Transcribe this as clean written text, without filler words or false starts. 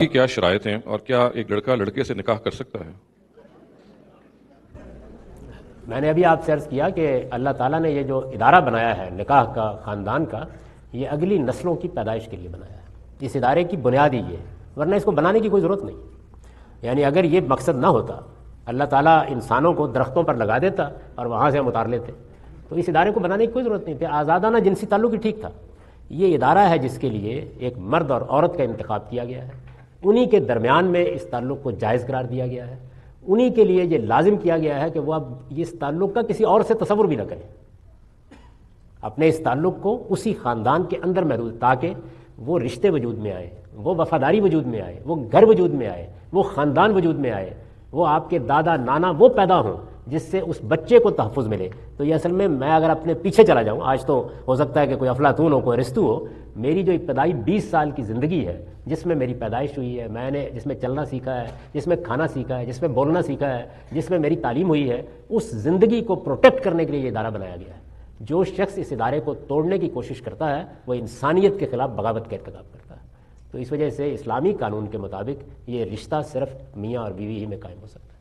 کی کیا شرائط ہیں اور کیا ایک لڑکا لڑکے سے نکاح کر سکتا ہے؟ میں نے ابھی آپ سے عرض کیا کہ اللہ تعالیٰ نے یہ جو ادارہ بنایا ہے نکاح کا، خاندان کا، یہ اگلی نسلوں کی پیدائش کے لیے بنایا ہے۔ اس ادارے کی بنیاد ہی یہ ہے، ورنہ اس کو بنانے کی کوئی ضرورت نہیں۔ یعنی اگر یہ مقصد نہ ہوتا، اللہ تعالیٰ انسانوں کو درختوں پر لگا دیتا اور وہاں سے ہم اتار لیتے، تو اس ادارے کو بنانے کی کوئی ضرورت نہیں تھی۔ آزادانہ جنسی تعلق ہی ٹھیک تھا۔ یہ ادارہ ہے جس کے لیے ایک مرد اور عورت کا انتخاب کیا گیا ہے، انہی کے درمیان میں اس تعلق کو جائز قرار دیا گیا ہے، انہی کے لیے یہ لازم کیا گیا ہے کہ وہ اب اس تعلق کا کسی اور سے تصور بھی نہ کریں، اپنے اس تعلق کو اسی خاندان کے اندر محدود، تاکہ وہ رشتے وجود میں آئے، وہ وفاداری وجود میں آئے، وہ گھر وجود میں آئے، وہ خاندان وجود میں آئے، وہ آپ کے دادا نانا وہ پیدا ہوں جس سے اس بچے کو تحفظ ملے۔ تو یہ اصل میں اگر اپنے پیچھے چلا جاؤں، آج تو ہو سکتا ہے کہ کوئی افلاطون ہو، کوئی ارسطو ہو، میری جو ابتدائی 20 سال کی زندگی ہے جس میں میری پیدائش ہوئی ہے، میں نے جس میں چلنا سیکھا ہے، جس میں کھانا سیکھا ہے، جس میں بولنا سیکھا ہے، جس میں میری تعلیم ہوئی ہے، اس زندگی کو پروٹیکٹ کرنے کے لیے یہ ادارہ بنایا گیا ہے۔ جو شخص اس ادارے کو توڑنے کی کوشش کرتا ہے وہ انسانیت کے خلاف بغاوت کا ارتکاب کرتا ہے۔ تو اس وجہ سے اسلامی قانون کے مطابق یہ رشتہ صرف میاں اور بیوی ہی میں قائم ہو سکتا ہے۔